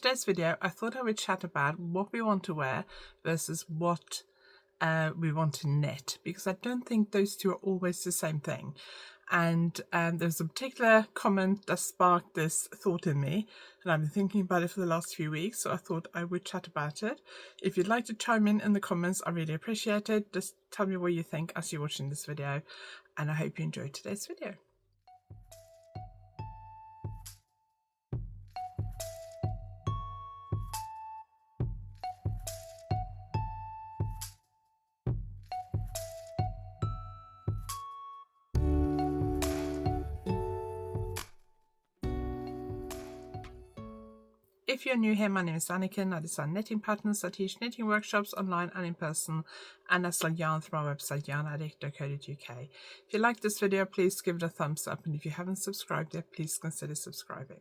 Today's video, I thought I would chat about what we want to wear versus what we want to knit, because I don't think those two are always the same thing. And there's a particular comment that sparked this thought in me, and I've been thinking about it for the last few weeks, so I thought I would chat about it. If you'd like to chime in the comments, I really appreciate it. Just tell me what you think as you're watching this video, and I hope you enjoyed today's video. If you're new here, my name is Anniken. I design knitting patterns. I teach knitting workshops online and in person, and I sell yarn through my website YarnAddict.co.uk. If you like this video, please give it a thumbs up, and if you haven't subscribed yet, please consider subscribing.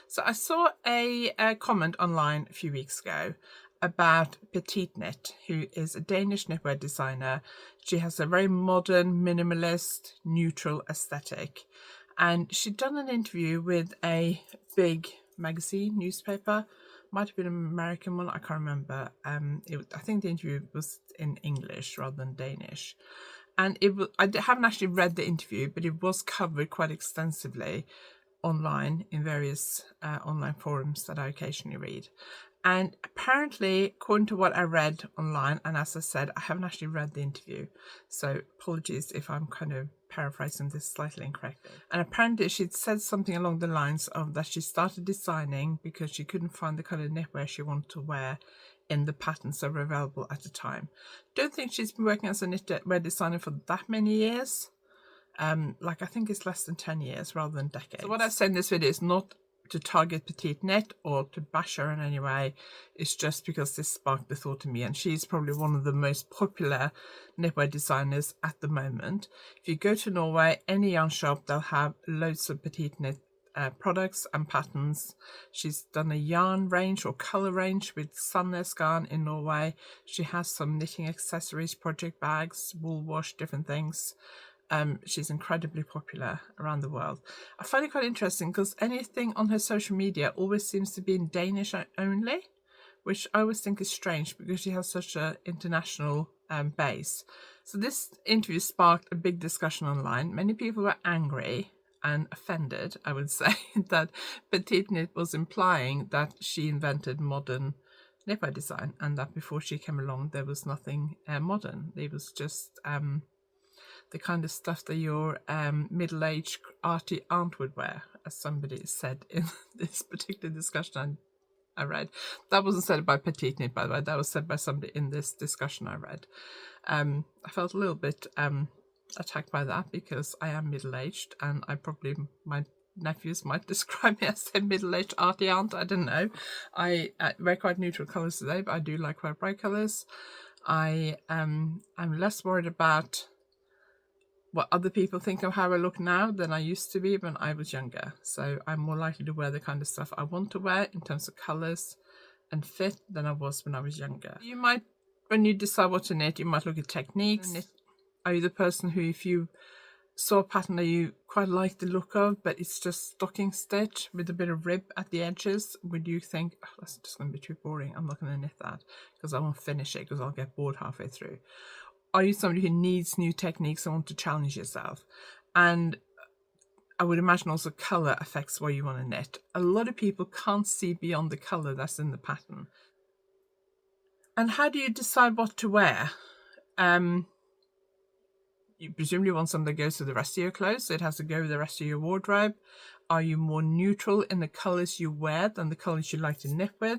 So I saw a comment online a few weeks ago about Petite Knit, who is a Danish knitwear designer. She has a very modern, minimalist, neutral aesthetic, and she'd done an interview with a big magazine, newspaper, might have been an American one, I can't remember. I think the interview was in English rather than Danish, and I haven't actually read the interview, but it was covered quite extensively online in various online forums that I occasionally read. And apparently, according to what I read online, and as I said, I haven't actually read the interview, so apologies if I'm kind of paraphrasing this slightly incorrectly. And apparently she'd said something along the lines of that she started designing because she couldn't find the kind of knitwear she wanted to wear in the patterns that were available at the time. Don't think she's been working as a knitwear designer for that many years. I think it's less than 10 years rather than decades. So what I say in this video is not to target Petite Knit or to bash her in any way. It's just because this sparked the thought to me, and she's probably one of the most popular knitwear designers at the moment. If you go to Norway, any yarn shop, they'll have loads of Petite Knit products and patterns. She's done a yarn range or colour range with Sandnes Garn in Norway. She has some knitting accessories, project bags, wool wash, different things. She's incredibly popular around the world. I find it quite interesting because anything on her social media always seems to be in Danish only, which I always think is strange because she has such an international base. So this interview sparked a big discussion online. Many people were angry and offended, I would say, that Petite Knit was implying that she invented modern knitwear design, and that before she came along there was nothing modern. It was just the kind of stuff that your middle-aged arty aunt would wear, as somebody said in this particular discussion I read. That wasn't said by Petite Knit, by the way. That was said by somebody in this discussion I read. I felt a little bit attacked by that because I am middle-aged, and my nephews might describe me as a middle-aged arty aunt. I don't know. I wear quite neutral colours today, but I do like quite bright colours. I'm less worried about what other people think of how I look now than I used to be when I was younger. So I'm more likely to wear the kind of stuff I want to wear in terms of colours and fit than I was when I was younger. You might, when you decide what to knit, you might look at techniques. Are you the person who, if you saw a pattern that you quite like the look of, but it's just stocking stitch with a bit of rib at the edges, would you think, oh, that's just going to be too boring, I'm not going to knit that because I won't finish it because I'll get bored halfway through? Are you somebody who needs new techniques and want to challenge yourself? And I would imagine also colour affects what you want to knit. A lot of people can't see beyond the colour that's in the pattern. And how do you decide what to wear? You presumably want something that goes with the rest of your clothes, so it has to go with the rest of your wardrobe. Are you more neutral in the colours you wear than the colours you like to knit with?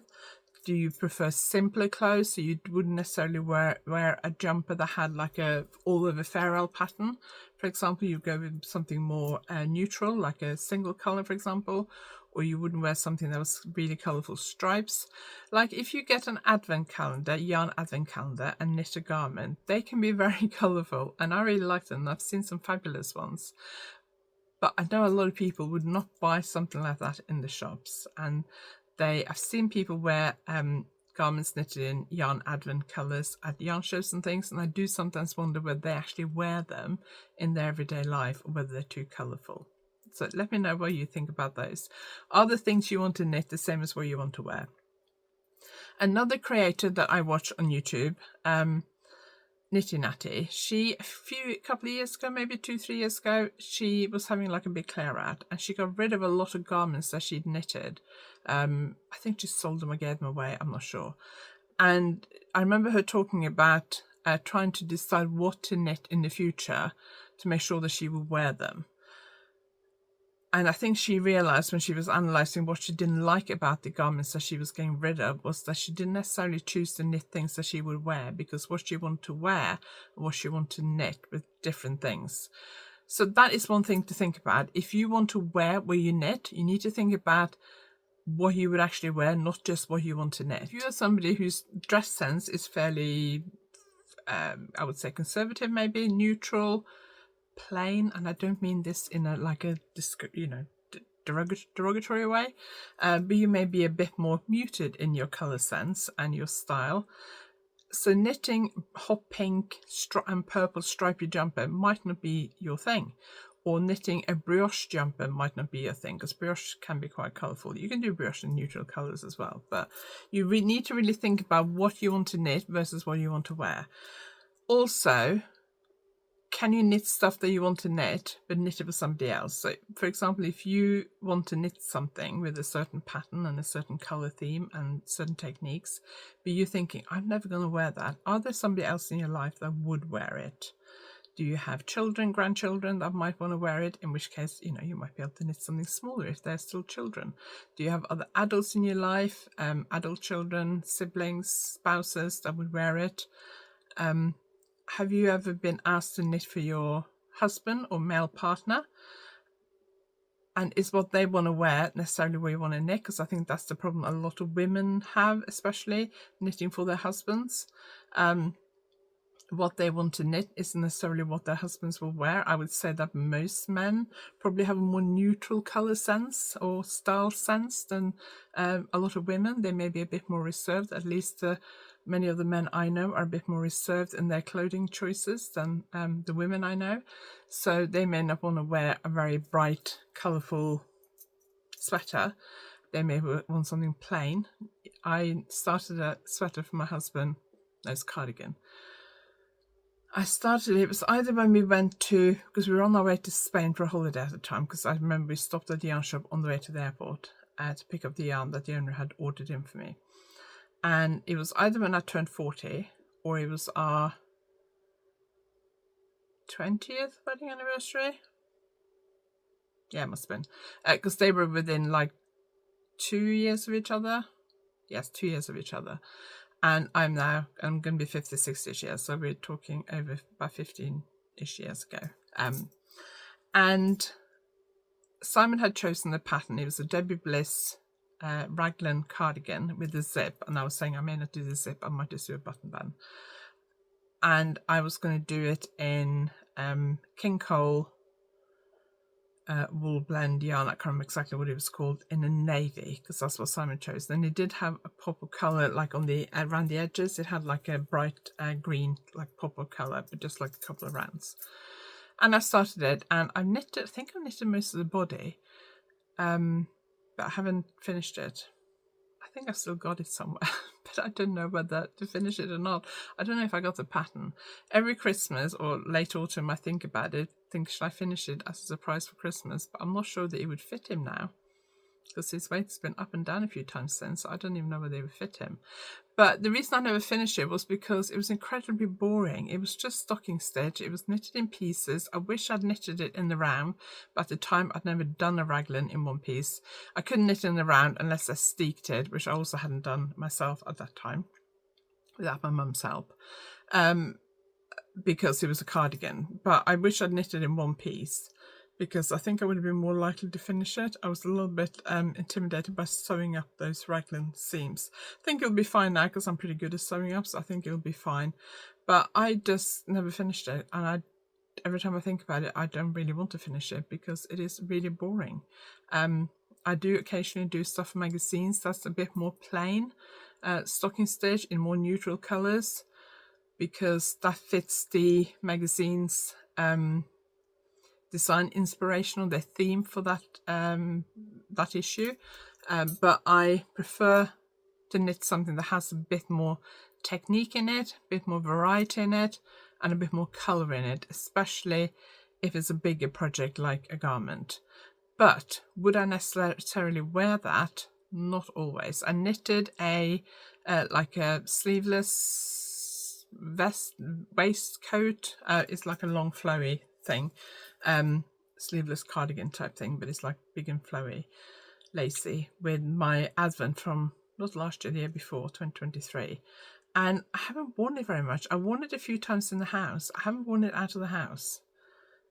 Do you prefer simpler clothes, so you wouldn't necessarily wear a jumper that had like a all-over Farrell pattern? For example, you'd go with something more neutral, like a single colour, for example, or you wouldn't wear something that was really colourful stripes. Like if you get an advent calendar, yarn advent calendar, and knit a garment, they can be very colourful, and I really like them. I've seen some fabulous ones. But I know a lot of people would not buy something like that in the shops, and I've seen people wear garments knitted in yarn advent colours at yarn shows and things, and I do sometimes wonder whether they actually wear them in their everyday life or whether they're too colourful. So let me know what you think about those. Are the things you want to knit the same as what you want to wear? Another creator that I watch on YouTube, Natty, she a couple of years ago, maybe 2-3 years ago, she was having like a big clear out, and she got rid of a lot of garments that she'd knitted. I think she sold them or gave them away, I'm not sure. And I remember her talking about trying to decide what to knit in the future to make sure that she would wear them. And I think she realized when she was analysing what she didn't like about the garments that she was getting rid of was that she didn't necessarily choose to knit things that she would wear, because what she wanted to wear and what she wanted to knit with different things. So that is one thing to think about. If you want to wear what you knit, you need to think about what you would actually wear, not just what you want to knit. If you are somebody whose dress sense is fairly, I would say conservative, maybe neutral, plain, and I don't mean this in a derogatory way, but you may be a bit more muted in your color sense and your style. So knitting hot pink and purple stripy jumper might not be your thing, or knitting a brioche jumper might not be your thing, because brioche can be quite colorful. You can do brioche in neutral colors as well, but you need to really think about what you want to knit versus what you want to wear. Also, can you knit stuff that you want to knit, but knit it for somebody else? So, for example, if you want to knit something with a certain pattern and a certain color theme and certain techniques, but you're thinking, I'm never going to wear that. Are there somebody else in your life that would wear it? Do you have children, grandchildren that might want to wear it? In which case, you might be able to knit something smaller if they're still children. Do you have other adults in your life, adult children, siblings, spouses that would wear it? Have you ever been asked to knit for your husband or male partner? And is what they want to wear necessarily what you want to knit? Because I think that's the problem a lot of women have, especially knitting for their husbands. What they want to knit isn't necessarily what their husbands will wear. I would say that most men probably have a more neutral color sense or style sense than a lot of women. They may be a bit more reserved. At least many of the men I know are a bit more reserved in their clothing choices than the women I know. So they may not want to wear a very bright, colorful sweater. They may want something plain. I started a sweater for my husband. No, it's a cardigan. I started, it was either when we went to, because we were on our way to Spain for a holiday at the time, because I remember we stopped at the yarn shop on the way to the airport to pick up the yarn that the owner had ordered in for me. And it was either when I turned 40 or it was our 20th wedding anniversary. Yeah, it must have been. Because they were within like 2 years of each other. Yes, 2 years of each other. And I'm going to be 56-ish years, so we're talking over about 15-ish years ago. And Simon had chosen the pattern. It was a Debbie Bliss raglan cardigan with a zip, and I was saying I may not do the zip, I might just do a button band. And I was going to do it in King Cole wool blend yarn. I can't remember exactly what it was called, in a navy, because that's what Simon chose. Then it did have a pop of color, like on the around the edges. It had like a bright green, like pop of color, but just like a couple of rounds. And I started it, and I knitted. I think I knitted most of the body, but I haven't finished it. I think I still got it somewhere, but I don't know whether to finish it or not. I don't know if I got the pattern. Every Christmas or late autumn, I think about it, think, should I finish it as a surprise for Christmas? But I'm not sure that it would fit him now, because his weight's been up and down a few times since, so I don't even know whether it would fit him. But the reason I never finished it was because it was incredibly boring. It was just stocking stitch. It was knitted in pieces. I wish I'd knitted it in the round, but at the time I'd never done a raglan in one piece. I couldn't knit in the round unless I steeked it, which I also hadn't done myself at that time, without my mum's help, because it was a cardigan. But I wish I'd knitted in one piece, because I think I would have been more likely to finish it. I was a little bit intimidated by sewing up those raglan seams. I think it'll be fine now, because I'm pretty good at sewing up, so I think it'll be fine. But I just never finished it, and every time I think about it, I don't really want to finish it, because it is really boring. I do occasionally do stuff for magazines that's a bit more plain, stocking stitch in more neutral colours, because that fits the magazine's design inspirational, their theme for that that issue, but I prefer to knit something that has a bit more technique in it, a bit more variety in it, and a bit more colour in it, especially if it's a bigger project like a garment. But would I necessarily wear that? Not always. I knitted a like a sleeveless waistcoat. It's like a long flowy thing, sleeveless cardigan type thing, but it's like big and flowy, lacy, with my Advent from not last year, the year before, 2023. And I haven't worn it very much. I worn it a few times in the house. I haven't worn it out of the house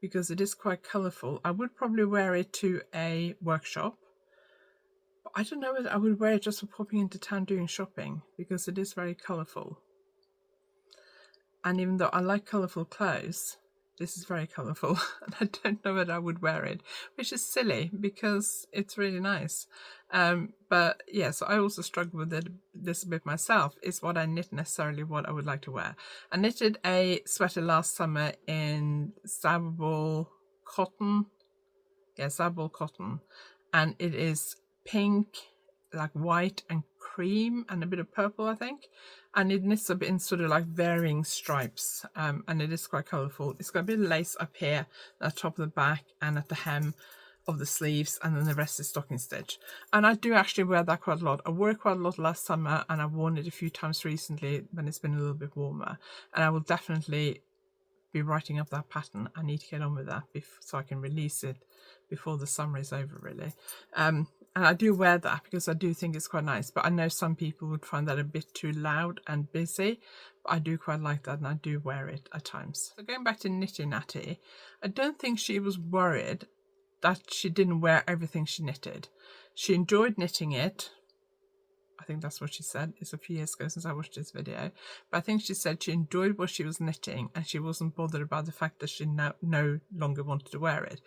because it is quite colourful. I would probably wear it to a workshop, but I don't know whether I would wear it just for popping into town doing shopping, because it is very colourful. And even though I like colourful clothes, this is very colourful, and I don't know whether I would wear it, which is silly because it's really nice. But yeah, so I also struggle with this a bit myself. Is what I knit necessarily what I would like to wear? I knitted a sweater last summer in Zabble cotton. Yeah, Zabble cotton. And it is pink, like white and cream, and a bit of purple, I think. And it knits up in sort of like varying stripes, and it is quite colourful. It's got a bit of lace up here at the top of the back and at the hem of the sleeves, and then the rest is stocking stitch. And I do actually wear that quite a lot. I wore it quite a lot last summer, and I've worn it a few times recently when it's been a little bit warmer. And I will definitely be writing up that pattern. I need to get on with that so I can release it before the summer is over, really. And I do wear that because I do think it's quite nice, but I know some people would find that a bit too loud and busy, but I do quite like that, and I do wear it at times. So going back to Knitting Natty, I don't think she was worried that she didn't wear everything she knitted. She enjoyed knitting it. I think that's what she said. It's a few years ago since I watched this video, but I think she said she enjoyed what she was knitting, and she wasn't bothered about the fact that she no longer wanted to wear it.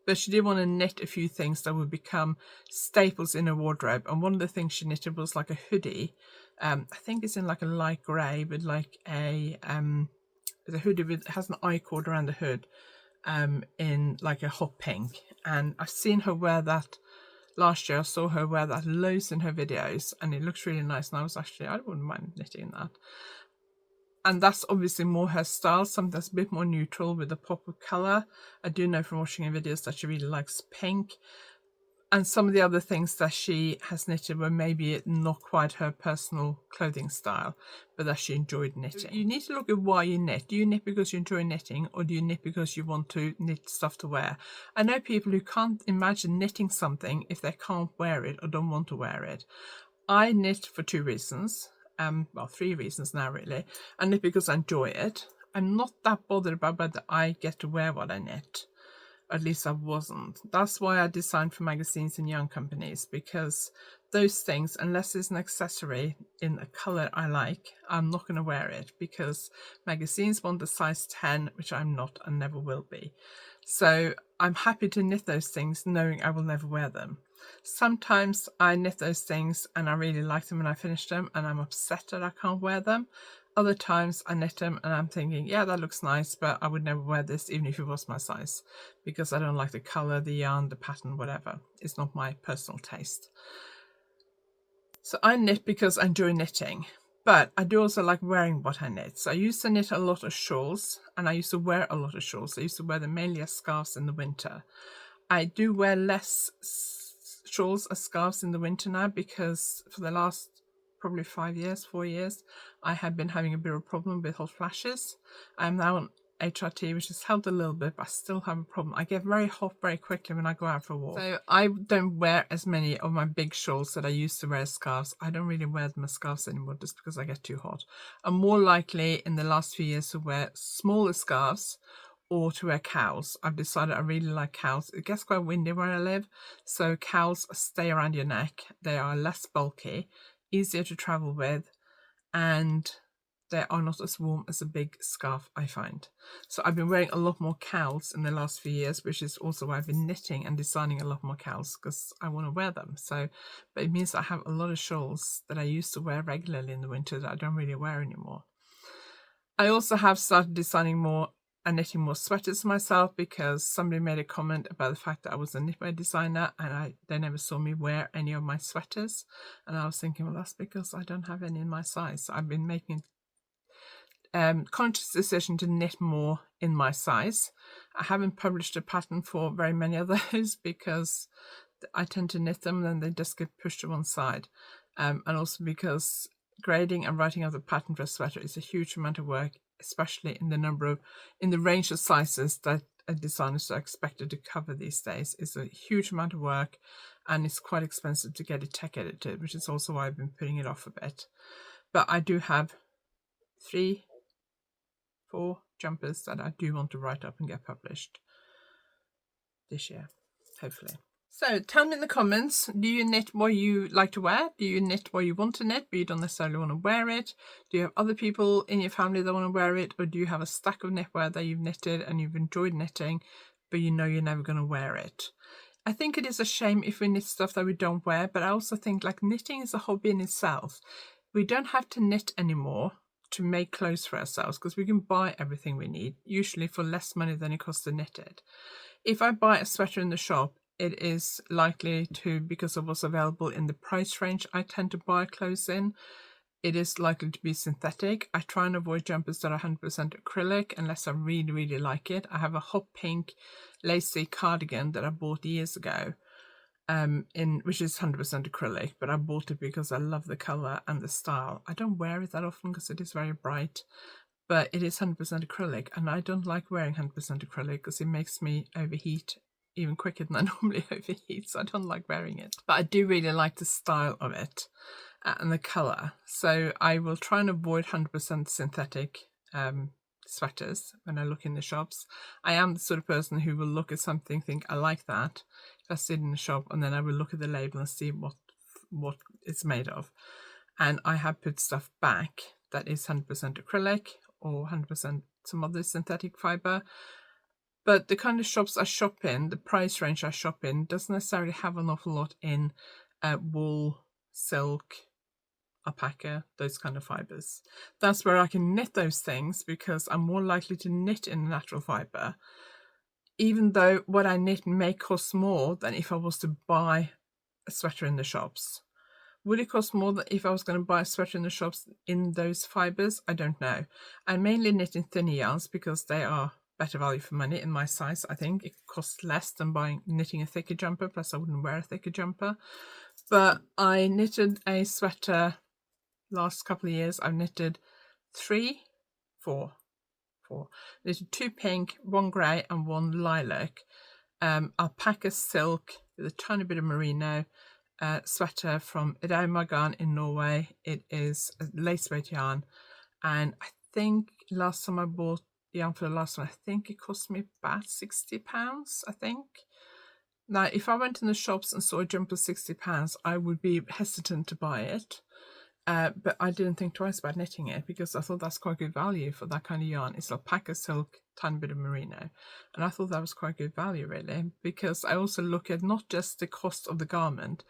But she did want to knit a few things that would become staples in her wardrobe. And one of the things she knitted was like a hoodie. I think it's in like a light grey with like a hoodie with has an I-cord around the hood, in like a hot pink. And I've seen her wear that last year. I saw her wear that loads in her videos, and it looks really nice. And I was actually, I wouldn't mind knitting that. And that's obviously more her style, something that's a bit more neutral with a pop of colour. I do know from watching her videos that she really likes pink. And some of the other things that she has knitted were maybe not quite her personal clothing style, but that she enjoyed knitting. You need to look at why you knit. Do you knit because you enjoy knitting, or do you knit because you want to knit stuff to wear? I know people who can't imagine knitting something if they can't wear it or don't want to wear it. I knit for two reasons. Well, three reasons now, really. I knit because I enjoy it. I'm not that bothered about whether I get to wear what I knit. At least I wasn't. That's why I designed for magazines and yarn companies, because those things, unless it's an accessory in a colour I like, I'm not going to wear it, because magazines want a size 10, which I'm not and never will be. So I'm happy to knit those things knowing I will never wear them. Sometimes I knit those things and I really like them and I finish them and I'm upset that I can't wear them. Other times I knit them and I'm thinking, yeah, that looks nice, but I would never wear this even if it was my size, because I don't like the colour, the yarn, the pattern, whatever. It's not my personal taste. So I knit because I enjoy knitting, but I do also like wearing what I knit. So I used to knit a lot of shawls, and I used to wear a lot of shawls. I used to wear them mainly as scarves in the winter. I do wear less shawls as scarves in the winter now, because for the last probably 4 years, I have been having a bit of a problem with hot flashes. I'm now on HRT, which has helped a little bit, but I still have a problem. I get very hot very quickly when I go out for a walk. So I don't wear as many of my big shawls that I used to wear as scarves. I don't really wear them as scarves anymore just because I get too hot. I'm more likely in the last few years to wear smaller scarves or to wear cowls. I've decided I really like cowls. It gets quite windy where I live, so cowls stay around your neck. They are less bulky, easier to travel with, and they are not as warm as a big scarf, I find. So I've been wearing a lot more cowls in the last few years, which is also why I've been knitting and designing a lot more cowls, because I want to wear them. So, but it means I have a lot of shawls that I used to wear regularly in the winter that I don't really wear anymore. I also have started designing more and knitting more sweaters myself because somebody made a comment about the fact that I was a knitwear designer and they never saw me wear any of my sweaters. And I was thinking, well, that's because I don't have any in my size. So I've been making conscious decision to knit more in my size. I haven't published a pattern for very many of those because I tend to knit them and then they just get pushed to one side. And also because grading and writing out the pattern for a sweater is a huge amount of work, especially in the range of sizes that designers are expected to cover these days. It's a huge amount of work and it's quite expensive to get it tech edited, which is also why I've been putting it off a bit. But I do have 4 jumpers that I do want to write up and get published this year, hopefully. So tell me in the comments, do you knit what you like to wear? Do you knit what you want to knit but you don't necessarily want to wear it? Do you have other people in your family that want to wear it? Or do you have a stack of knitwear that you've knitted and you've enjoyed knitting but you know you're never going to wear it? I think it is a shame if we knit stuff that we don't wear, but I also think like knitting is a hobby in itself. We don't have to knit anymore to make clothes for ourselves because we can buy everything we need, usually for less money than it costs to knit it. If I buy a sweater in the shop, it is likely to, because of what's available in the price range I tend to buy clothes in, it is likely to be synthetic. I try and avoid jumpers that are 100% acrylic unless I really, really like it. I have a hot pink lacy cardigan that I bought years ago, which is 100% acrylic, but I bought it because I love the color and the style. I don't wear it that often because it is very bright, but it is 100% acrylic, and I don't like wearing 100% acrylic because it makes me overheat even quicker than I normally overheat, so I don't like wearing it. But I do really like the style of it and the color, so I will try and avoid 100% synthetic sweaters when I look in the shops. I am the sort of person who will look at something, think I like that, if I see it in the shop, and then I will look at the label and see what it's made of. And I have put stuff back that is 100% acrylic or 100% some other synthetic fiber. But the kind of shops I shop in, the price range I shop in, doesn't necessarily have an awful lot in wool, silk, alpaca, those kind of fibers. That's where I can knit those things because I'm more likely to knit in a natural fiber, even though what I knit may cost more than if I was to buy a sweater in the shops. Would it cost more than if I was going to buy a sweater in the shops in those fibers? I don't know. I mainly knit in thinner yarns because they are better value for money in my size. I think it costs less than knitting a thicker jumper, plus I wouldn't wear a thicker jumper. But I knitted a sweater last couple of years. I've knitted 4. Knitted 2 pink, 1 grey and 1 lilac. Alpaca silk with a tiny bit of merino. Sweater from Yarn in Norway. It is a lace weight yarn, and I think last time I bought yarn for the last one, I think it cost me about £60, I think. Now, if I went in the shops and saw a jumper £60, I would be hesitant to buy it. But I didn't think twice about knitting it because I thought that's quite good value for that kind of yarn. It's alpaca silk, tiny bit of merino, and I thought that was quite good value really, because I also look at not just the cost of the garment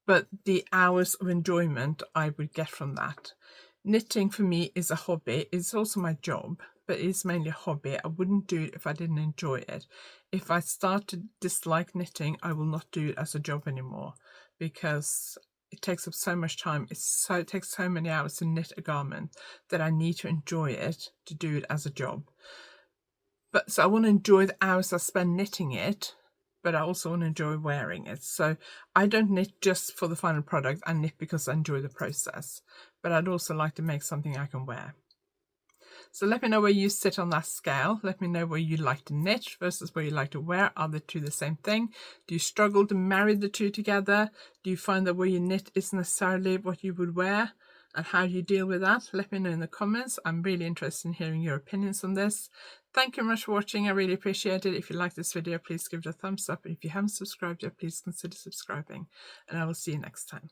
but the hours of enjoyment I would get from that. Knitting for me is a hobby. It's also my job, but it's mainly a hobby. I wouldn't do it if I didn't enjoy it. If I start to dislike knitting, I will not do it as a job anymore because it takes up so much time. It takes so many hours to knit a garment that I need to enjoy it to do it as a job. But so I want to enjoy the hours I spend knitting it, but I also want to enjoy wearing it. So I don't knit just for the final product. I knit because I enjoy the process, but I'd also like to make something I can wear. So let me know where you sit on that scale. Let me know where you like to knit versus where you like to wear. Are the two the same thing? Do you struggle to marry the two together? Do you find that where you knit isn't necessarily what you would wear? And how do you deal with that? Let me know in the comments. I'm really interested in hearing your opinions on this. Thank you very much for watching. I really appreciate it. If you like this video, please give it a thumbs up. And if you haven't subscribed yet, please consider subscribing. And I will see you next time.